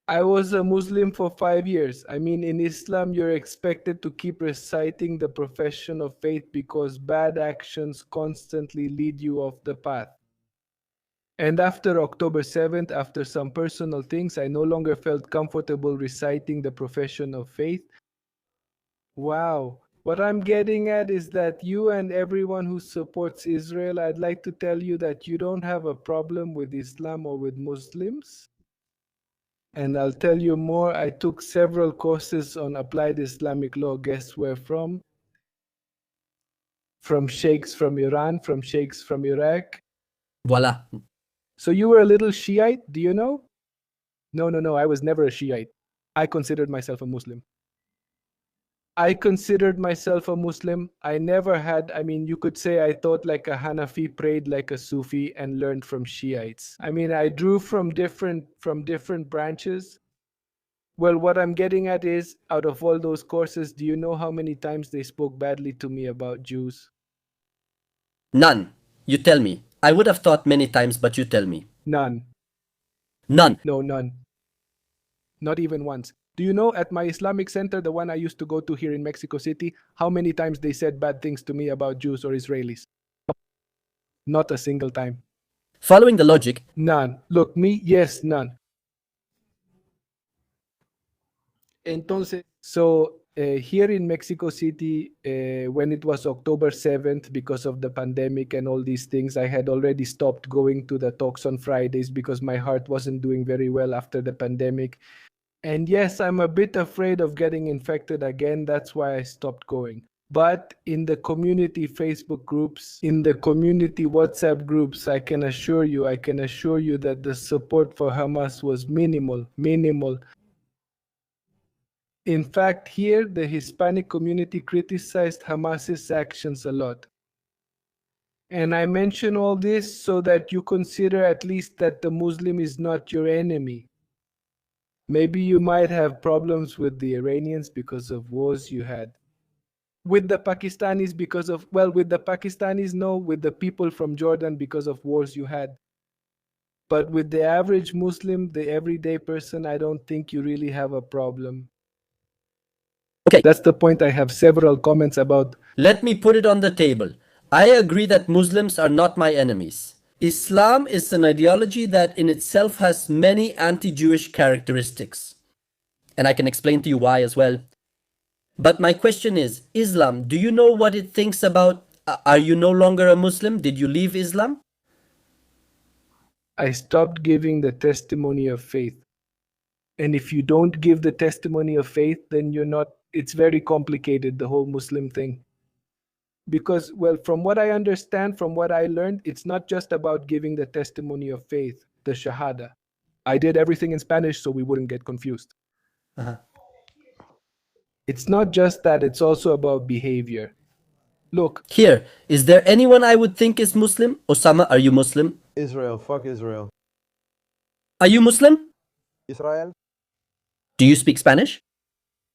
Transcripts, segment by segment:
I was a Muslim for 5 years. I mean, in Islam, you're expected to keep reciting the profession of faith because bad actions constantly lead you off the path. And after October 7th, after some personal things, I no longer felt comfortable reciting the profession of faith. Wow. What I'm getting at is that you and everyone who supports Israel, I'd like to tell you that you don't have a problem with Islam or with Muslims. And I'll tell you more. I took several courses on applied Islamic law. Guess where from? From sheikhs from Iran, from sheikhs from Iraq. Voila. So you were a little Shiite, do you know? No, I was never a Shiite. I considered myself a Muslim. I considered myself a Muslim. I never had, I mean, you could say I thought like a Hanafi, prayed like a Sufi, and learned from Shiites. I mean, I drew from different branches. Well, what I'm getting at is, out of all those courses, do you know how many times they spoke badly to me about Jews? None. You tell me. I would have thought many times, but you tell me. None. None. No, none. Not even once. Do you know at my Islamic center, the one I used to go to here in Mexico City, how many times they said bad things to me about Jews or Israelis? Not a single time. Following the logic, None. Look, me, yes, none. Entonces, so here in Mexico City, when it was October 7th, because of the pandemic and all these things, I had already stopped going to the talks on Fridays because my heart wasn't doing very well after the pandemic. And yes, I'm a bit afraid of getting infected again. That's why I stopped going. But in the community Facebook groups, in the community WhatsApp groups, I can assure you that the support for Hamas was minimal. In fact, here, the Hispanic community criticized Hamas's actions a lot. And I mention all this so that you consider at least that the Muslim is not your enemy. Maybe you might have problems with the Iranians because of wars you had. With the Pakistanis because of, well, with the Pakistanis, no, with the people from Jordan because of wars you had. But with the average Muslim, the everyday person, I don't think you really have a problem. okay, That's the point I have several comments about. let me put it on the table. I agree that Muslims are not my enemies. Islam is an ideology that in itself has many anti-Jewish characteristics. And I can explain to you why as well. But my question is, Islam, do you know what it thinks about? Are you no longer a Muslim? Did you leave Islam? I stopped giving the testimony of faith. And if you don't give the testimony of faith, then you're not, it's very complicated, the whole Muslim thing. Because, well, from what I understand, from what I learned, it's not just about giving the testimony of faith, the Shahada. I did everything in Spanish so we wouldn't get confused. It's not just that, it's also about behavior. Look, Here, is there anyone I would think is Muslim? Osama, are you Muslim? Israel, fuck Israel. Are you Muslim? Israel? Do you speak Spanish?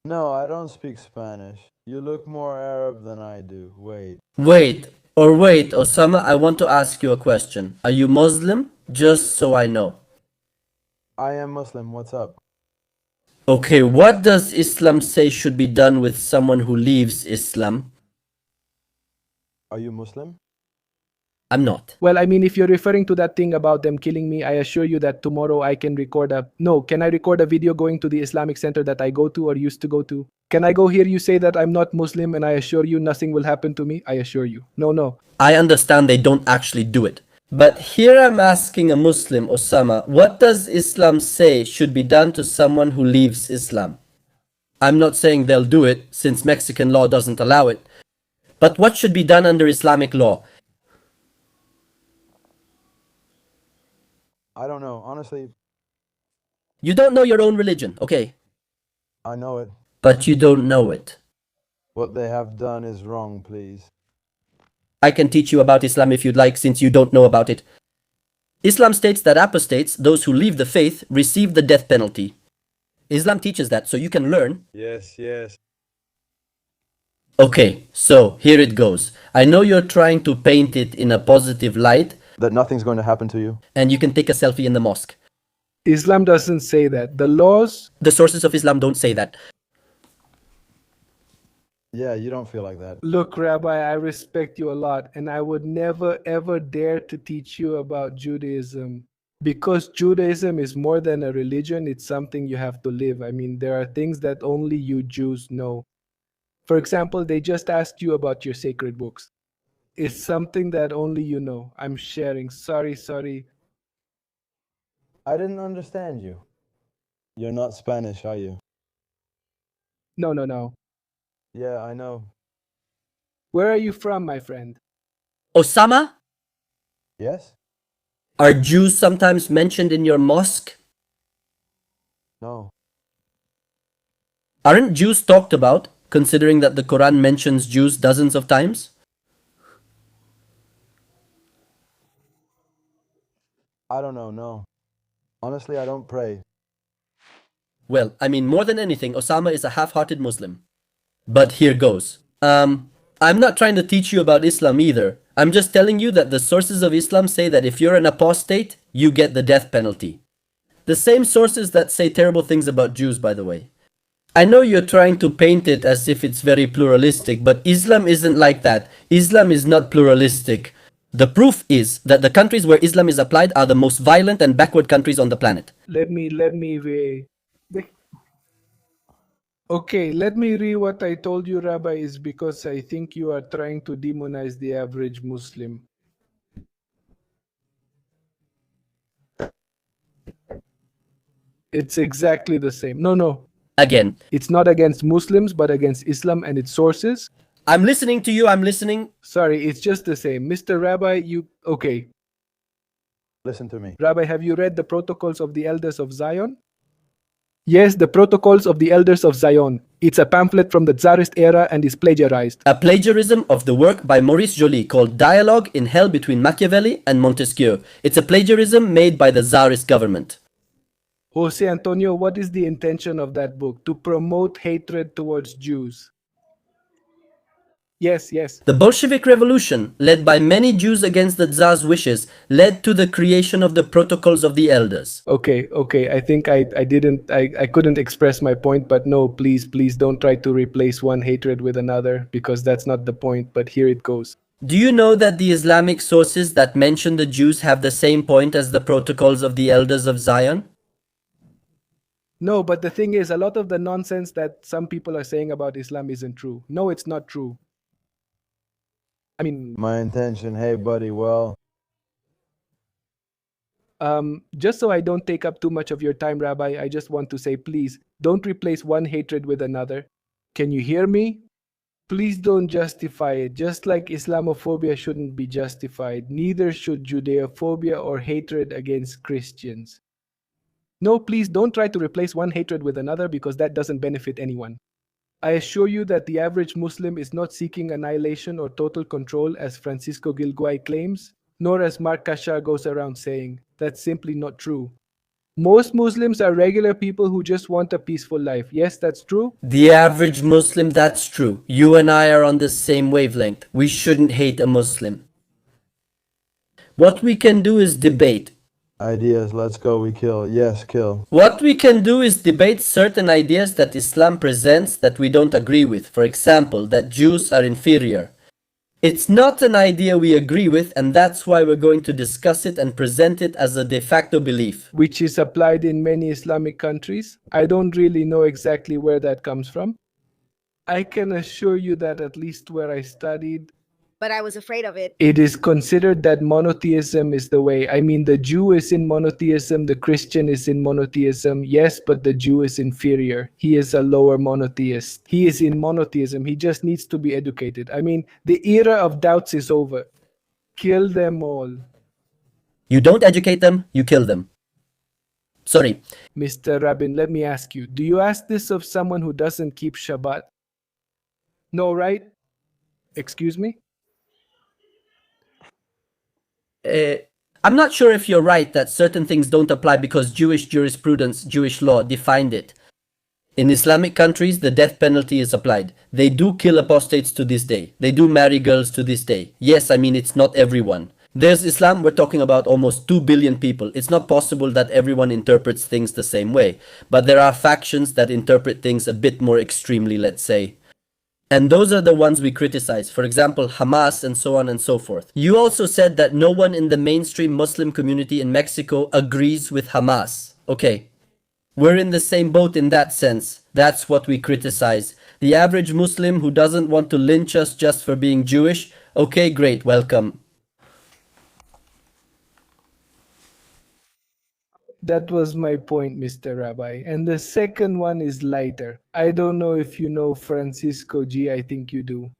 No, I don't speak Spanish. You look more Arab than I do. Wait. Wait, Osama, I want to ask you a question. Are you Muslim? Just so I know. I am Muslim. What's up? Okay, what does Islam say should be done with someone who leaves Islam? Are you Muslim? I'm not. well, I mean, if you're referring to that thing about them killing me, I assure you that tomorrow I can can I record a video going to the Islamic center that I go to or used to go to? Can I go hear you say that I'm not Muslim and I assure you nothing will happen to me? I assure you. No. I understand they don't actually do it. But here I'm asking a Muslim, Osama, what does Islam say should be done to someone who leaves Islam? I'm not saying they'll do it, since Mexican law doesn't allow it. But what should be done under Islamic law? I don't know. Honestly, You don't know your own religion, okay? I know it. But you don't know it. What they have done is wrong, please. I can teach you about Islam if you'd like, since you don't know about it. Islam states that apostates, those who leave the faith, receive the death penalty. Islam teaches that, so you can learn. Yes. Okay, so here it goes. I know you're trying to paint it in a positive light, That nothing's going to happen to you. and you can take a selfie in the mosque. Islam doesn't say that. The laws. The sources of Islam don't say that. Yeah, you don't feel like that. Look, Rabbi, I respect you a lot, and I would never ever dare to teach you about Judaism. Because Judaism is more than a religion, it's something you have to live. I mean, there are things that only you Jews know. For example, they just asked you about your sacred books. It's something that only you know. I'm sharing. Sorry. I didn't understand you. You're not Spanish, are you? No. Yeah, I know. Where are you from, my friend? Osama, Yes? are Jews sometimes mentioned in your mosque? No. Aren't Jews talked about, considering that the Quran mentions Jews dozens of times? I don't know, no. Honestly, I don't pray. Well, I mean, more than anything, Osama is a half-hearted Muslim. But here goes. I'm not trying to teach you about Islam either. I'm just telling you that the sources of Islam say that if you're an apostate, you get the death penalty. The same sources that say terrible things about Jews, by the way. I know you're trying to paint it as if it's very pluralistic, but Islam isn't like that. Islam is not pluralistic. The proof is that the countries where Islam is applied are the most violent and backward countries on the planet. Let me Okay, let me read what I told you, Rabbi, is because I think you are trying to demonize the average Muslim. It's exactly the same. No. Again, It's not against Muslims, but against Islam and its sources. I'm listening to you, I'm listening. Sorry, it's just the same. Mr. Rabbi, Okay. Listen to me. Rabbi, have you read the Protocols of the Elders of Zion? Yes, the Protocols of the Elders of Zion. It's a pamphlet from the Tsarist era and is plagiarized. A plagiarism of the work by Maurice Joly called Dialogue in Hell Between Machiavelli and Montesquieu. It's a plagiarism made by the Tsarist government. Jose Antonio, what is the intention of that book? To promote hatred towards Jews. Yes. The Bolshevik Revolution, led by many Jews against the Tsar's wishes, led to the creation of the Protocols of the Elders. Okay. I think I couldn't express my point, but no, please don't try to replace one hatred with another, because that's not the point, but here it goes. Do you know that the Islamic sources that mention the Jews have the same point as the Protocols of the Elders of Zion? No, but the thing is, a lot of the nonsense that some people are saying about Islam isn't true. No, it's not true. I mean, My intention, hey buddy, well, just so I don't take up too much of your time, Rabbi, I just want to say, please, don't replace one hatred with another. Can you hear me? Please don't justify it. Just like Islamophobia shouldn't be justified, neither should Judeophobia or hatred against Christians. No, please don't try to replace one hatred with another, because that doesn't benefit anyone. I assure you that the average Muslim is not seeking annihilation or total control as Francisco Gilguay claims, nor as Mark Kashar goes around saying. That's simply not true. Most Muslims are regular people who just want a peaceful life. Yes, that's true. The average Muslim, that's true. You and I are on the same wavelength. We shouldn't hate a Muslim. What we can do is debate. ideas, let's go, we kill. Yes, kill. What we can do is debate certain ideas that Islam presents that we don't agree with. For example, that Jews are inferior. It's not an idea we agree with, and that's why we're going to discuss it and present it as a de facto belief. Which is applied in many Islamic countries. I don't really know exactly where that comes from. I can assure you that at least where I studied, but I was afraid of it. it is considered that monotheism is the way. I mean, the Jew is in monotheism, the Christian is in monotheism. Yes, but the Jew is inferior. He is a lower monotheist. He is in monotheism. He just needs to be educated. I mean, the era of doubts is over. Kill them all. You don't educate them, you kill them. Sorry. Mr. Rabin, let me ask you, do you ask this of someone who doesn't keep Shabbat? No, right? Excuse me? I'm not sure if you're right that certain things don't apply because Jewish jurisprudence, Jewish law defined it. In Islamic countries, the death penalty is applied. They do kill apostates to this day. They do marry girls to this day. Yes, I mean, it's not everyone. There's Islam, we're talking about almost 2 billion people. It's not possible that everyone interprets things the same way. But there are factions that interpret things a bit more extremely, let's say. And those are the ones we criticize. For example, Hamas and so on and so forth. You also said that no one in the mainstream Muslim community in Mexico agrees with Hamas. Okay. We're in the same boat in that sense. That's what we criticize. The average Muslim who doesn't want to lynch us just for being Jewish, okay, great, welcome. That was my point, Mr. Rabbi. And the second one is lighter. I don't know if you know Francisco G. I think you do.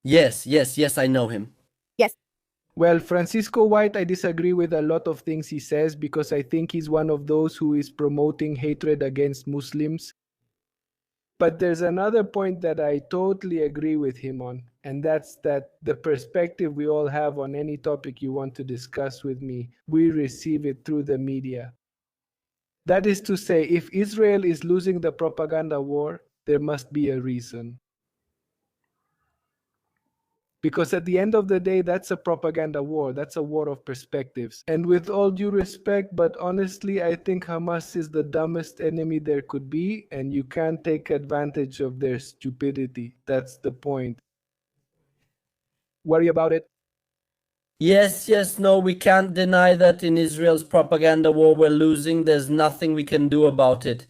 Yes, I know him. Yes. Well, Francisco White, I disagree with a lot of things he says because I think he's one of those who is promoting hatred against Muslims. But there's another point that I totally agree with him on, and that's that the perspective we all have on any topic you want to discuss with me, we receive it through the media. That is to say, if Israel is losing the propaganda war, there must be a reason. Because at the end of the day, that's a propaganda war. That's a war of perspectives. And with all due respect, but honestly, I think Hamas is the dumbest enemy there could be, and you can't take advantage of their stupidity. That's the point. Worry about it. Yes, no, we can't deny that in Israel's propaganda war we're losing. There's nothing we can do about it.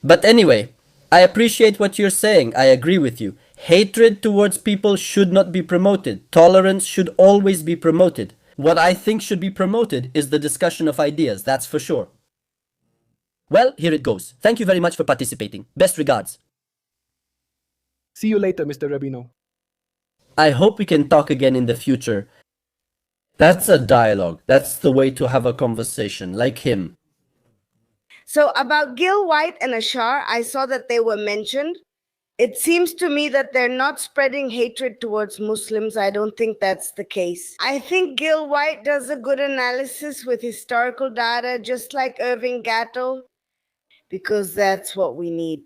But anyway, I appreciate what you're saying. I agree with you. Hatred towards people should not be promoted. Tolerance should always be promoted. What I think should be promoted is the discussion of ideas, that's for sure. Well, here it goes. Thank you very much for participating. Best regards. See you later, Mr. Rabino. I hope we can talk again in the future. That's a dialogue. That's the way to have a conversation, like him. So about Gil White and Ashar, I saw that they were mentioned. It seems to me that they're not spreading hatred towards Muslims. I don't think that's the case. I think Gil White does a good analysis with historical data, just like Irving Gatto, because that's what we need.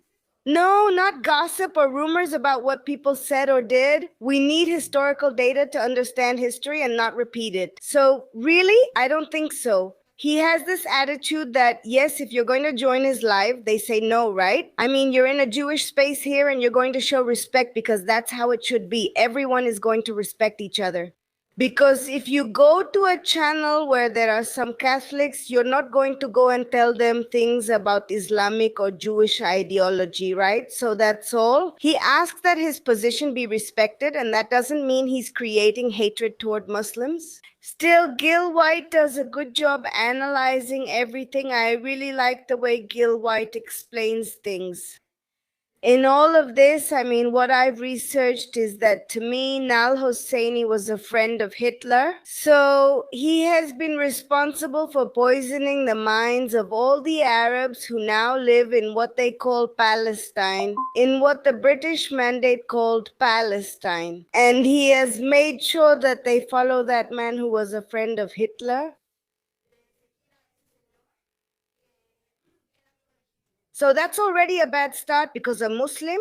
No, not gossip or rumors about what people said or did. We need historical data to understand history and not repeat it. So, really, I don't think so. He has this attitude that, yes, if you're going to join his live, they say no, right? I mean, you're in a Jewish space here and you're going to show respect because that's how it should be. Everyone is going to respect each other. Because if you go to a channel where there are some Catholics, you're not going to go and tell them things about Islamic or Jewish ideology, right? So that's all. He asks that his position be respected, and that doesn't mean he's creating hatred toward Muslims. Still, Gil White does a good job analyzing everything. I really like the way Gil White explains things. In all of this, I mean, what I've researched is that to me, Nal Hosseini was a friend of Hitler. So he has been responsible for poisoning the minds of all the Arabs who now live in what they call Palestine, in what the British mandate called Palestine. And he has made sure that they follow that man who was a friend of Hitler. So that's already a bad start because a Muslim